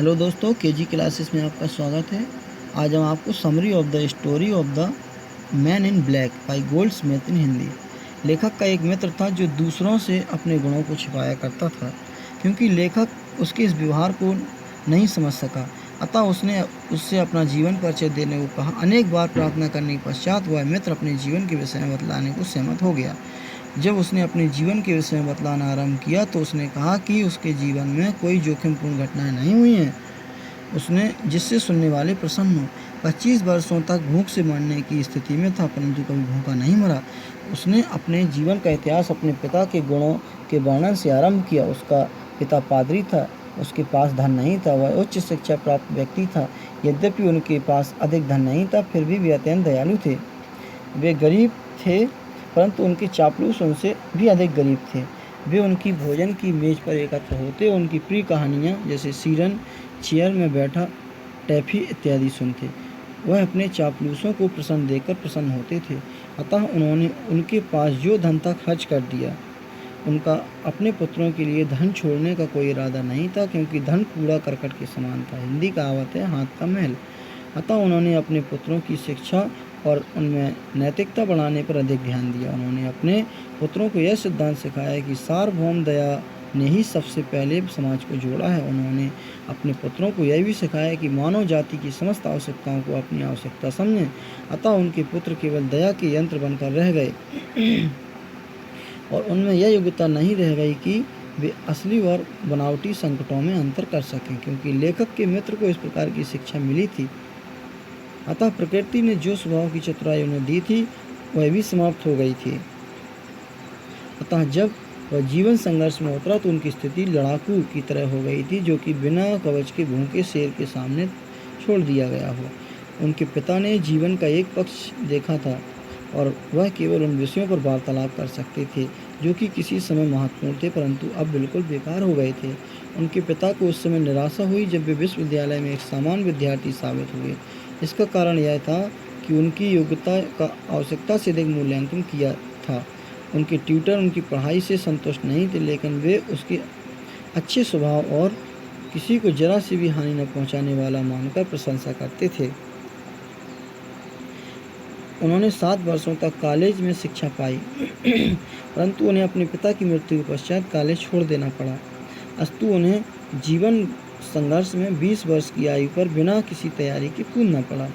Hello दोस्तों, KG classes में आपका स्वागत है। आज हम आपको summary of the story of the man in black by Goldsmith in Hindi. लेखक का एक मित्र था जो दूसरों से अपने गुणों को छिपाया करता था, क्योंकि लेखक उसके इस व्यवहार को नहीं समझ सका। अतः उसने उससे अपना जीवन परिचय देने को कहा। अनेक बार प्रार्थना करने के पश्चात वह मित्र अपने जीवन के विषय में बतलाने को सहमत हो गया। जब उसने अपने जीवन के विषय में बतलाना आरंभ किया तो उसने कहा कि उसके जीवन में कोई जोखिमपूर्ण घटनाएं नहीं हुई हैं, उसने जिससे सुनने वाले प्रसन्न हों। 25 वर्षों तक भूख से मरने की स्थिति में था, परंतु कभी भूखा नहीं मरा। उसने अपने जीवन का इतिहास अपने पिता के गुणों के वर्णन से आरंभ किया। उसका पिता पादरी था, उसके पास धन नहीं था, वह उच्च शिक्षा प्राप्त व्यक्ति था। यद्यपि उनके पास अधिक धन नहीं था, फिर भी वे अत्यंत दयालु थे। वे गरीब थे, परंतु उनके चापलूस उनसे भी अधिक गरीब थे। वे उनकी भोजन की मेज पर एकत्र होते, उनकी प्रिय कहानियाँ जैसे सीरन, चेयर में बैठा टैफी इत्यादि सुनते। वह अपने चापलूसों को प्रसन्न देखकर प्रसन्न होते थे। अतः उन्होंने उनके पास जो धन था खर्च कर दिया। उनका अपने पुत्रों के लिए धन छोड़ने का कोई इरादा नहीं था, क्योंकि धन कूड़ा करकट के समान था। हिंदी कहावत है, हाथ का महल। अतः उन्होंने अपने पुत्रों की शिक्षा और उनमें नैतिकता बढ़ाने पर अधिक ध्यान दिया। उन्होंने अपने पुत्रों को यह सिद्धांत सिखाया कि सार्वभौम दया ने ही सबसे पहले समाज को जोड़ा है। उन्होंने अपने पुत्रों को यह भी सिखाया कि मानव जाति की समस्त आवश्यकताओं को अपनी आवश्यकता समझें। अतः उनके पुत्र केवल दया के यंत्र बनकर रह गए और उनमें यह योग्यता नहीं रह गई कि वे असली और बनावटी संकटों में अंतर कर सकें, क्योंकि लेखक के मित्र को इस प्रकार की शिक्षा मिली थी। अतः प्रकृति ने जो स्वभाव की चतुराई उन्हें दी थी, वह भी समाप्त हो गई थी। अतः जब वह जीवन संघर्ष में उतरा तो उनकी स्थिति लड़ाकू की तरह हो गई थी, जो कि बिना कवच के भूखे शेर के सामने छोड़ दिया गया हो। उनके पिता ने जीवन का एक पक्ष देखा था और वह केवल उन विषयों पर वार्तालाप कर सकते थे जो कि किसी समय महत्वपूर्ण थे, परंतु अब बिल्कुल बेकार हो गए थे। उनके पिता को उस समय निराशा हुई जब वे विश्वविद्यालय में एक सामान्य विद्यार्थी साबित हुए। इसका कारण यह था कि उनकी योग्यता का आवश्यकता से अधिक मूल्यांकन किया था। उनके ट्यूटर उनकी पढ़ाई से संतुष्ट नहीं थे, लेकिन वे उसके अच्छे स्वभाव और किसी को जरा सी भी हानि न पहुंचाने वाला मानकर प्रशंसा करते थे। उन्होंने 7 वर्षों तक कॉलेज में शिक्षा पाई परंतु उन्हें अपने पिता की मृत्यु के पश्चात कॉलेज छोड़ देना पड़ा। अस्तु उन्हें जीवन संघर्ष में 20 वर्ष की आयु पर बिना किसी तैयारी के कूदना पड़ा।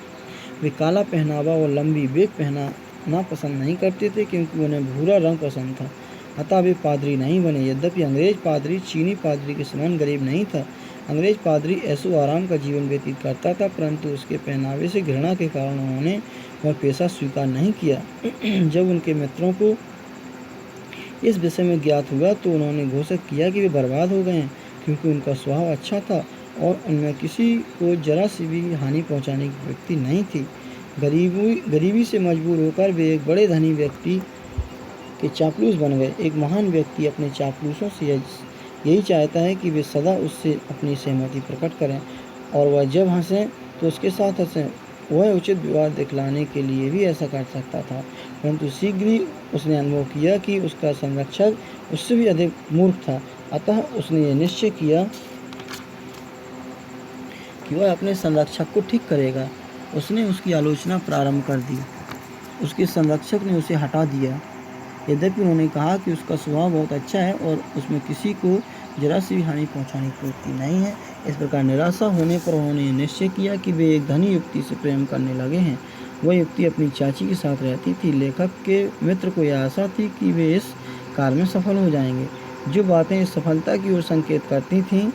वे काला पहनावा और लंबी बेक पहनाना पसंद नहीं करते थे, क्योंकि उन्हें भूरा रंग पसंद था। अतः वे पादरी नहीं बने। यद्यपि अंग्रेज पादरी चीनी पादरी के समान गरीब नहीं था। अंग्रेज पादरी ऐशो आराम का जीवन व्यतीत करता था, परंतु उसके पहनावे से घृणा के कारण उन्होंने वह पेशा स्वीकार नहीं किया। जब उनके मित्रों को इस विषय में ज्ञात हुआ तो उन्होंने घोषित किया कि वे बर्बाद हो गए हैं, क्योंकि उनका स्वभाव अच्छा था और उनमें किसी को जरा सी भी हानि पहुंचाने की वृत्ति नहीं थी। गरीबी से मजबूर होकर वे एक बड़े धनी व्यक्ति के चापलूस बन गए। एक महान व्यक्ति अपने चापलूसों से यही चाहता है कि वे सदा उससे अपनी सहमति प्रकट करें और वह जब हंसें तो उसके साथ हंसें। वह उचित व्यवहार दिखलाने के लिए भी ऐसा कर सकता था, परंतु शीघ्र ही उसने अनुभव किया कि उसका संरक्षक उससे भी अधिक मूर्ख था। अतः उसने यह निश्चय किया कि वह अपने संरक्षक को ठीक करेगा। उसने उसकी आलोचना प्रारंभ कर दी। उसके संरक्षक ने उसे हटा दिया। यद्यपि उन्होंने कहा कि उसका स्वभाव बहुत अच्छा है और उसमें किसी को जरा सी भी हानि पहुंचाने की प्रवृत्ति नहीं है। इस प्रकार निराशा होने पर उन्होंने निश्चय किया कि वे एक धनी युवती से प्रेम करने लगे हैं। वह युवती अपनी चाची के साथ रहती थी। लेखक के मित्र को यह आशा थी कि वे इस कार्य में सफल हो जाएंगे। जो बातें इस सफलता की ओर संकेत करती थीं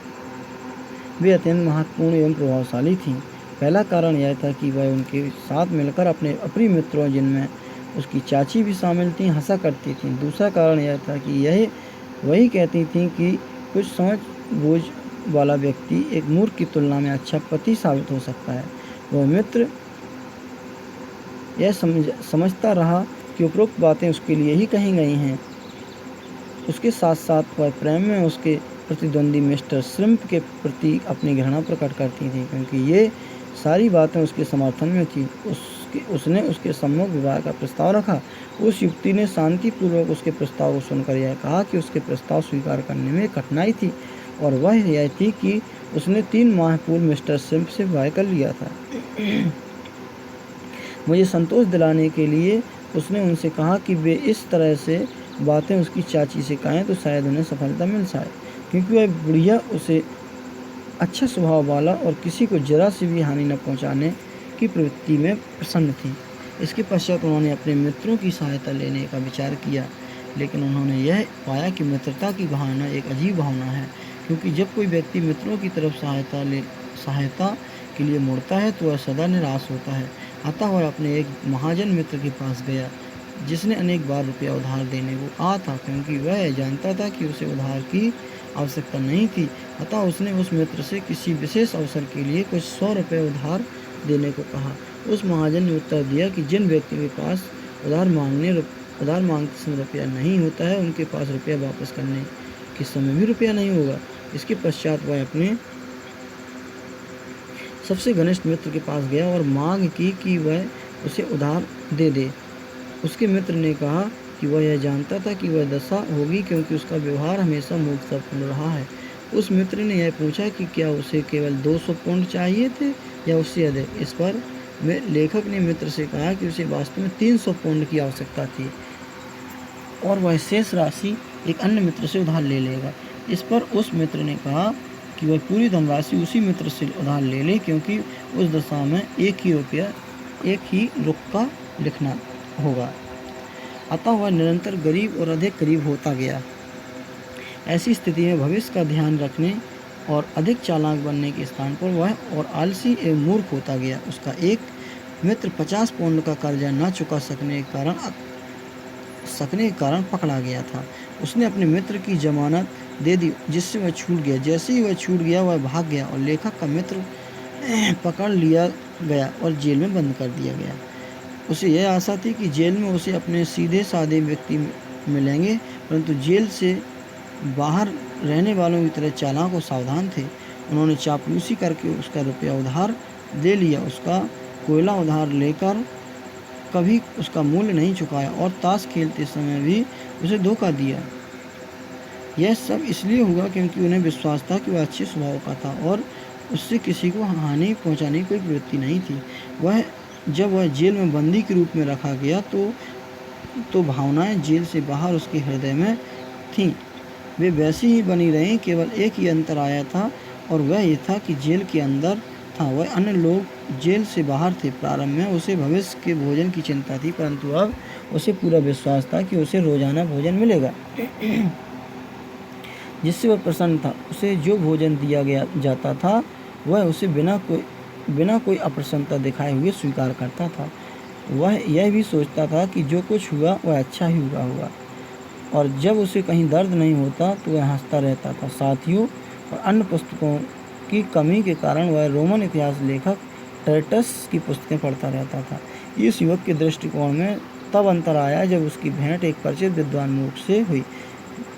वे अत्यंत महत्वपूर्ण एवं प्रभावशाली थीं। पहला कारण यह था कि वह उनके साथ मिलकर अपने अप्रिय मित्रों, जिनमें उसकी चाची भी शामिल थीं, हंसा करती थीं। दूसरा कारण यह था कि यह वही कहती थीं कि कुछ समझ बूझ वाला व्यक्ति एक मूर्ख की तुलना में अच्छा पति साबित हो सकता है। वह मित्र यह समझता रहा कि उपरोक्त बातें उसके लिए ही कही गई हैं। उसके साथ साथ वह प्रेम में उसके प्रतिद्वंदी मिस्टर श्रिम्प के प्रति अपनी घृणा प्रकट करती थी, क्योंकि ये सारी बातें उसके समर्थन में थी। उसने उसके सम्मुख विवाह का प्रस्ताव रखा। उस युवती ने शांतिपूर्वक उसके प्रस्ताव को सुनकर यह कहा कि उसके प्रस्ताव स्वीकार करने में कठिनाई थी। और वह यह थी कि उसने 3 माह पूर्व मिस्टर सिम्प से विवाह कर लिया था। मुझे संतोष दिलाने के लिए उसने उनसे कहा कि वे इस तरह से बातें उसकी चाची से कहें तो शायद उन्हें सफलता मिल जाए, क्योंकि वह बुढ़िया उसे अच्छा स्वभाव वाला और किसी को जरा सी भी हानि न पहुंचाने की प्रवृत्ति में प्रसन्न थी। इसके पश्चात उन्होंने अपने मित्रों की सहायता लेने का विचार किया, लेकिन उन्होंने यह पाया कि मित्रता की भावना एक अजीब भावना है, क्योंकि जब कोई व्यक्ति मित्रों की तरफ सहायता के लिए मुड़ता है तो वह सदा निराश होता है। अतः वह अपने एक महाजन मित्र के पास गया, जिसने अनेक बार रुपया उधार देने को कहा था, क्योंकि वह जानता था कि उसे उधार की आवश्यकता नहीं थी। अतः उसने उस मित्र से किसी विशेष अवसर के लिए कुछ 100 रुपये उधार देने को कहा। उस महाजन ने उत्तर दिया कि जिन व्यक्तियों के पास उधार मांगते समय रुपया नहीं होता है, उनके पास रुपया वापस करने के समय भी रुपया नहीं होगा। इसके पश्चात वह अपने सबसे घनिष्ठ मित्र के पास गया और मांग की कि वह उसे उधार दे दे। उसके मित्र ने कहा कि वह यह जानता था कि वह दशा होगी, क्योंकि उसका व्यवहार हमेशा मूर्खतापूर्ण रहा है। उस मित्र ने यह पूछा कि क्या उसे केवल 200 पौंड चाहिए थे या उससे अधिक। इस पर लेखक ने मित्र से कहा कि उसे वास्तव में 300 पौंड की आवश्यकता थी और वह शेष राशि एक अन्य मित्र से उधार ले लेगा। इस पर उस मित्र ने कहा कि वह पूरी धनराशि उसी मित्र से उधार ले ले, क्योंकि उस दशा में एक ही रुख का लिखना होगा। अतः वह निरंतर गरीब और अधिक गरीब होता गया। ऐसी स्थिति में भविष्य का ध्यान रखने और अधिक चालाक बनने के स्थान पर वह और आलसी एवं मूर्ख होता गया। उसका एक मित्र 50 पौंड का कर्जा न चुका सकने के कारण पकड़ा गया था। उसने अपने मित्र की जमानत दे दी, जिससे वह छूट गया। जैसे ही वह छूट गया, वह भाग गया और लेखक का मित्र पकड़ लिया गया और जेल में बंद कर दिया गया। उसे यह आशा थी कि जेल में उसे अपने सीधे साधे व्यक्ति मिलेंगे, परंतु जेल से बाहर रहने वालों की तरह चालाक और सावधान थे। उन्होंने चापलूसी करके उसका रुपया उधार ले लिया, उसका कोयला उधार लेकर कभी उसका मूल्य नहीं चुकाया और ताश खेलते समय भी उसे धोखा दिया। यह सब इसलिए हुआ क्योंकि उन्हें विश्वास था कि वह अच्छे स्वभाव का था और उससे किसी को हानि पहुंचाने की कोई प्रवृत्ति नहीं थी। जब वह जेल में बंदी के रूप में रखा गया तो भावनाएं जेल से बाहर उसके हृदय में थीं। वे वैसी ही बनी रहीं, केवल एक ही अंतर आया था और वह ये था कि जेल के अंदर था वह अन्य लोग जेल से बाहर थे। प्रारंभ में उसे भविष्य के भोजन की चिंता थी, परंतु अब उसे पूरा विश्वास था कि उसे रोजाना भोजन मिलेगा जिससे वह प्रसन्न था। उसे जो भोजन दिया जाता था वह उसे बिना कोई अप्रसन्नता दिखाए हुए स्वीकार करता था। वह यह भी सोचता था कि जो कुछ हुआ वह अच्छा ही हुआ होगा, और जब उसे कहीं दर्द नहीं होता तो वह हंसता रहता था। साथियों और अन्य पुस्तकों की कमी के कारण वह रोमन इतिहास लेखक टर्टस की पुस्तकें पढ़ता रहता था। इस युवक के दृष्टिकोण में तब अंतर आया जब उसकी भेंट एक परिचित विद्वान मूर्ख से हुई।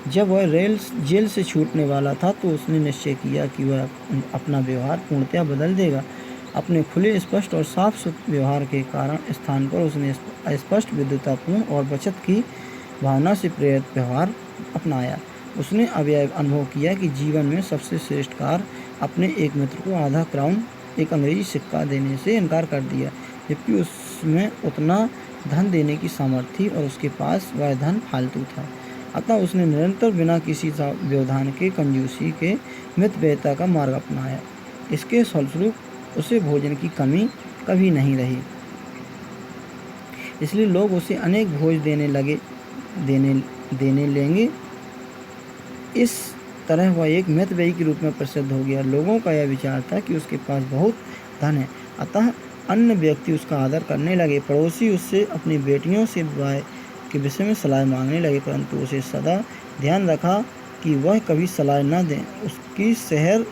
जब वह जेल से छूटने वाला था तो उसने निश्चय किया कि वह अपना व्यवहार पूर्णतया बदल देगा। अपने खुले, स्पष्ट और साफ सुथरे व्यवहार के कारण स्थान पर उसने स्पष्ट, विद्वतापूर्ण और बचत की भावना से प्रेरित व्यवहार अपनाया। उसने अब यह अनुभव किया कि जीवन में सबसे श्रेष्ठ कार्य अपने एक मित्र को आधा क्राउन, एक अंग्रेजी सिक्का देने से इनकार कर दिया, जबकि उसमें उतना धन देने की सामर्थ्य थी और उसके पास वह धन फालतू था। अतः उसने निरंतर बिना किसी व्यवधान के कंजूसी के मितव्ययिता का मार्ग अपनाया। इसके फलस्वरूप उसे भोजन की कमी कभी नहीं रही, इसलिए लोग उसे अनेक भोज देने लेंगे। इस तरह वह एक मितव्ययी के रूप में प्रसिद्ध हो गया। लोगों का यह विचार था कि उसके पास बहुत धन है, अतः अन्य व्यक्ति उसका आदर करने लगे। पड़ोसी उससे अपनी बेटियों से विवाह के विषय में सलाह मांगने लगे, परंतु उसे सदा ध्यान रखा कि वह कभी सलाह न दें। उसकी शहर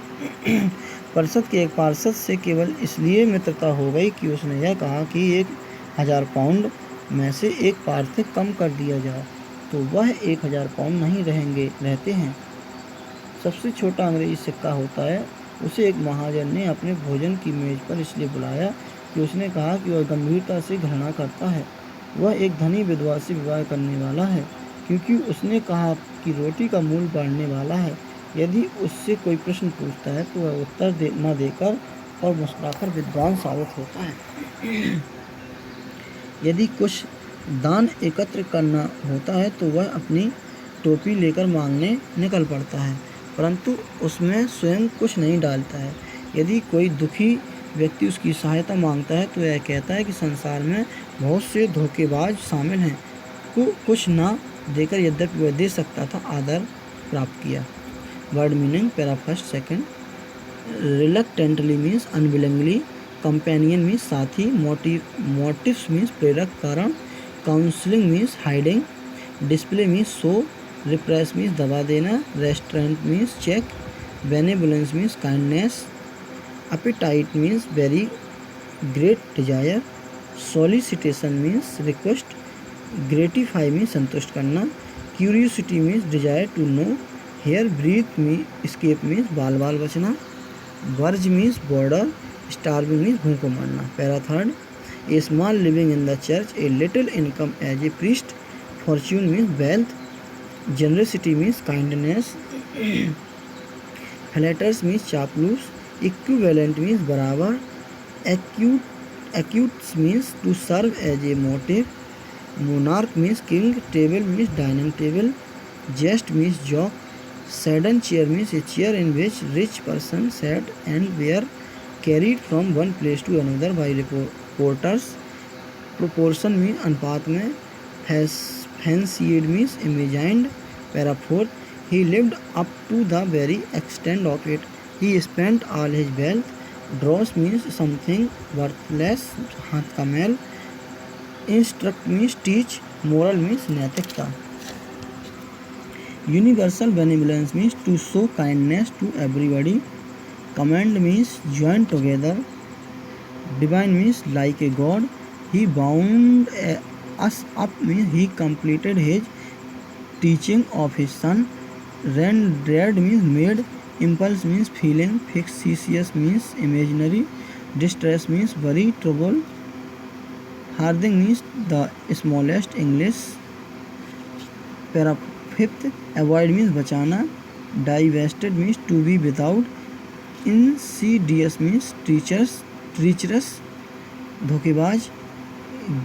परिषद के एक पार्षद से केवल इसलिए मित्रता हो गई कि उसने यह कहा कि 1000 पाउंड में से एक पार्थिव कम कर दिया जाए, तो वह 1000 पाउंड नहीं रहते हैं। सबसे छोटा अंग्रेजी सिक्का होता है। उसे एक महाजन ने अपने भोजन की मेज पर इसलिए बुलाया कि उसने कहा कि वह गंभीरता से घृणा करता है। वह एक धनी विधवा से विवाह करने वाला है, क्योंकि उसने कहा कि रोटी का मूल्य बढ़ने वाला है। यदि उससे कोई प्रश्न पूछता है तो वह उत्तर न देकर और मुस्कुराकर विद्वान साबित होता है। यदि कुछ दान एकत्र करना होता है तो वह अपनी टोपी लेकर मांगने निकल पड़ता है, परंतु उसमें स्वयं कुछ नहीं डालता है। यदि कोई दुखी व्यक्ति उसकी सहायता मांगता है तो यह कहता है कि संसार में बहुत से धोखेबाज शामिल हैं, कुछ ना देकर यद्यपि वह दे सकता था आदर प्राप्त किया। Word meaning para first second. Reluctantly means unwillingly, companion means साथी, मोटिव्स मीन्स प्रेरक कारण, counselling means hiding, display means show, repress means दबा देना, restaurant means check, benevolence means kindness, appetite means very great desire, solicitation means request, gratify means संतुष्ट करना, curiosity means desire to know, here breathe means escape means बाल बाल बचना, verge means border, starving means भूख को मारना। Para third, a small living in the church, a little income as a priest, fortune means wealth, generosity means kindness, flatters means चापलूस, equivalent means बराबर, actuate means to serve as a motive, monarch means king, table means dining table, jest means joke, sedan chair means a chair in which rich person sat and were carried from one place to another by reporters, proportion means अनुपात में, fancied means imagined. Para fourth, he lived up to the very extent of it, he spent all his wealth, dross means something worthless, हाथ का मैल, instruct means teach, moral means नैतिकता। universal benevolence means to show kindness to everybody, command means join together, divine means like a god, he bound us up means he completed his teaching of his son, rendered means made, impulse means feeling, fictitious means imaginary, distress means worry, trouble, farthing means the smallest English। Para fifth, avoid means बचाना, divested means to be without, insidious means treacherous धोखेबाज,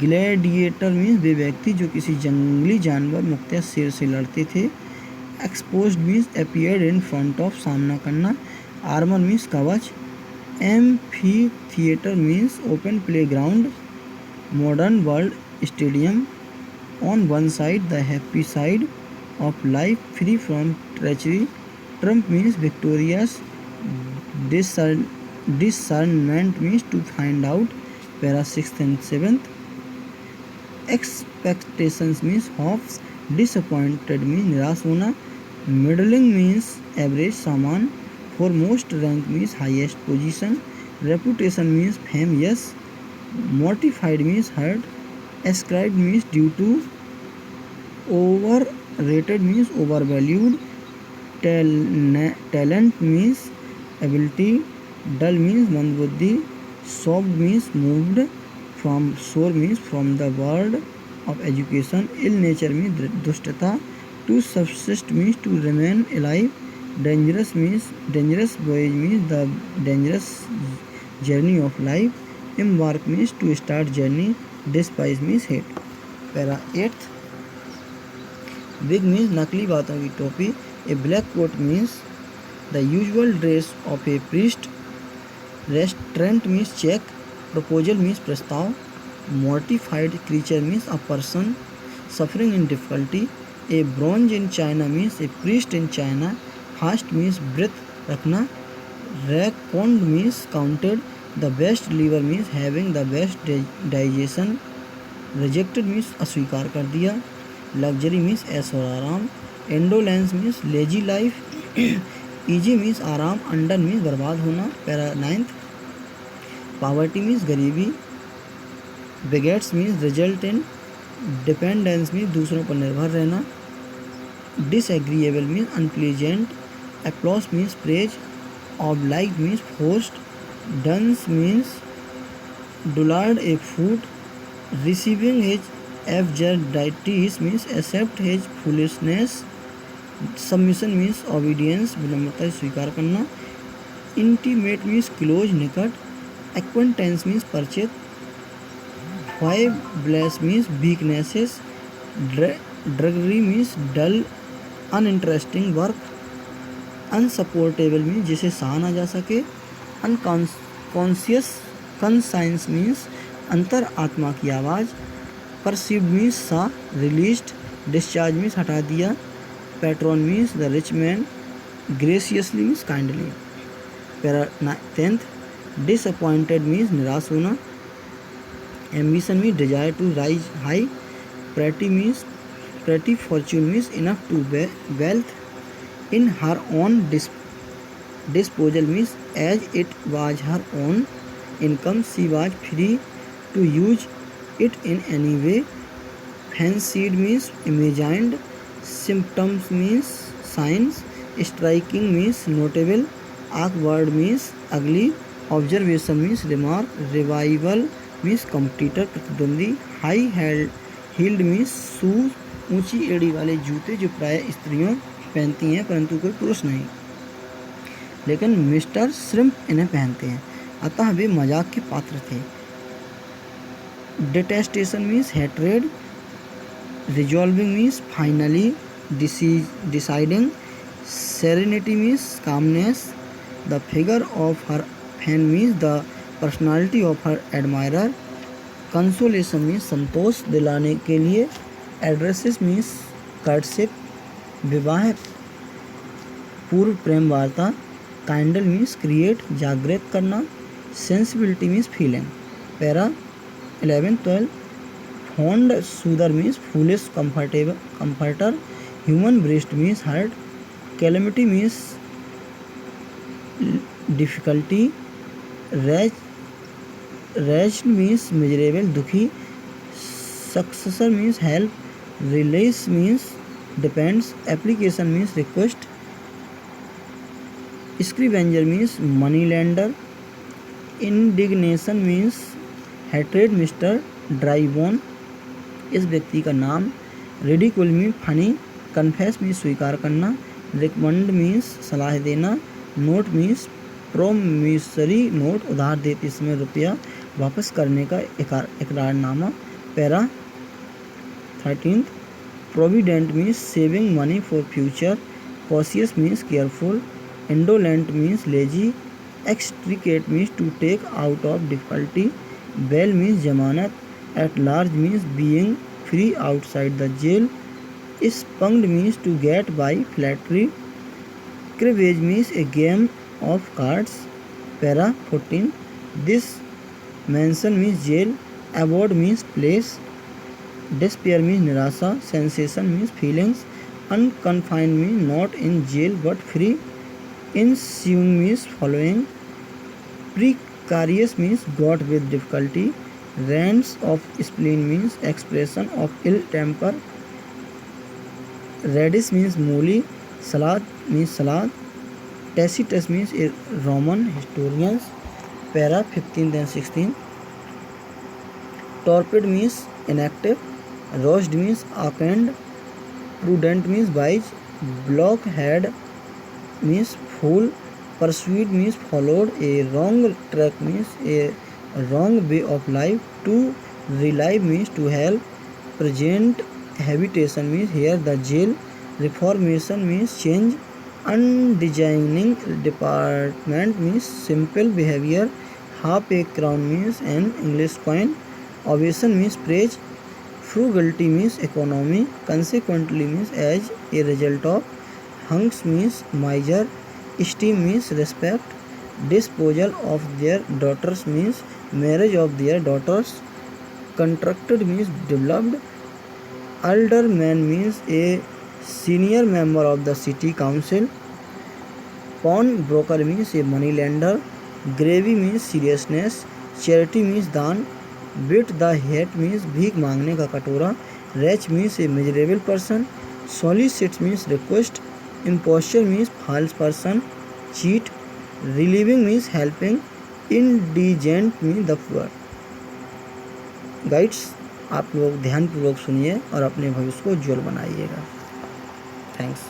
gladiator means वे व्यक्ति जो किसी जंगली जानवर मुख्यतः शेर से लड़ते थे, exposed means appeared in front of सामना करना, आर्मर मीन्स कवच, amphitheatre means open play ground, modern world stadium, on one side the happy side of life free from treachery, trump means victorious, discernment means to find out. Para sixth and seventh, expectations means hopes, disappointed means निराश होना, middling means average सामान, foremost rank means highest position, reputation means fame yes, mortified means hurt, ascribed means due to, over rated means over valued, talent means ability, dull means मंदबुद्धि, soft means moved, from shore means from the world of education, ill nature means दुष्टता, to subsist means to remain alive, dangerous voyage means the dangerous journey of life, embark means to start journey, despise means hate। Para eighth, wig means नकली बातों की टोपी, a black coat means the usual dress of a priest, restraint means check, proposal means प्रस्ताव, mortified creature means a person suffering in difficulty, a bronze in China means a priest in China, fast means breath रखना, reckoned means counted, the best liver means having the best digestion, rejected means अस्वीकार कर दिया, luxury means ऐशो आराम, indolence means lazy life, easy means आराम, undone means बर्बाद होना। Para ninth, poverty means गरीबी, begets means result in, dependence means दूसरों पर निर्भर रहना, disagreeable means unpleasant, applause means praise, obliged means forced, dunce means dullard a foot, receiving his absurdities means accept his foolishness, submission means obedience, विनम्रता स्वीकार करना। Intimate means close निकट। Acquaintance means परिचित। फाइबलेस means weaknesses. ड्रगरी means डल uninteresting work. अनसपोर्टेबल means जिसे सहा ना जा सके। अनकॉन्शियस कंसाइंस मीन्स अंतर आत्मा की आवाज़। परसीव्ड मीन्स सा, रिलीज्ड। डिस्चार्ज मीन्स हटा दिया। Patron means the rich man. Graciously means kindly. Para 10th, disappointed means निराश होना। Ambition means desire to rise high. pretty fortune means enough to wealth. In her own disposal means as it was her own income, she was free to use it in any way. Fancied means imagined. Symptoms means signs. Striking means notable. Awkward means ugly. Observation means remark. Revival means competitor, प्रतिद्वंदी। High heeled means shoes, ऊंची एड़ी वाले जूते जो प्राय स्त्रियों पहनती हैं परंतु कोई पुरुष नहीं, लेकिन मिस्टर श्रिम्प इन्हें पहनते हैं, अतः वे मजाक के पात्र थे। Detestation means hatred. Resolving means finally deciding. Serenity means calmness. The figure of her fan means the personality of her admirer. Consolation means संतोष दिलाने के लिए। एड्रेसेस मीन्स कर्टशिप, विवाह पूर्व प्रेम वार्ता। काइंडल मीन्स क्रिएट, जागृत करना। Sensibility means feeling. Para 11-12, fond soother means foolish comforter. Human breast means heart. Calamity means difficulty. Wretched means miserable, दुखी। Successor means help. Relies means depends. Application means request. Scrivener means money lender. Indignation means hatred, mister Drybone इस व्यक्ति का नाम। Ridicule means funny. Confess means स्वीकार करना। Recommend means सलाह देना। Note means promissory note, उधार देते समय रुपया वापस करने का इकरारनामा। Para 13th, provident means saving money for future. Cautious means careful. Indolent means lazy. Extricate means to take out of difficulty. Bail means जमानत। At large means being free outside the jail. Sponged means to get by flattery. Cribbage means a game of cards. Para 14, this mansion means jail. Award means place. Despair means निराशा। Sensation means feelings. Unconfined means not in jail but free. Ensuing means following. Precarious means got with difficulty. Rants of spleen means expression of ill temper. Radish means मूली। Salad means सलाद। Tacitus means a Roman historians. Para 15 and 16, torpid means inactive. Roused means awakened. Prudent means wise. Blockhead means fool. Pursued means followed. A wrong track means a wrong way of life. To relieve means to help. Present habitation means here the jail. Reformation means change. Undesigning department means simple behaviour. Half a crown means an English coin. Ovation means praise. Frugality means economy. Consequently means as a result of. Hunks means miser. Esteem means respect. Disposal of their daughters means marriage of their daughters. Contracted means developed. Alderman means a senior member of the city council. Pawn broker means a money lender. Gravy means seriousness. Charity means दान. Bit the hat means भीख मांगने का कटोरा. Wretch means a miserable person. Solicit means request. Imposture means false person. Cheat. Relieving means helping. Indigent means the poor. Guides, आप लोग ध्यानपूर्वक सुनिए और अपने भविष्य को उज्ज्वल बनाइएगा। Thanks.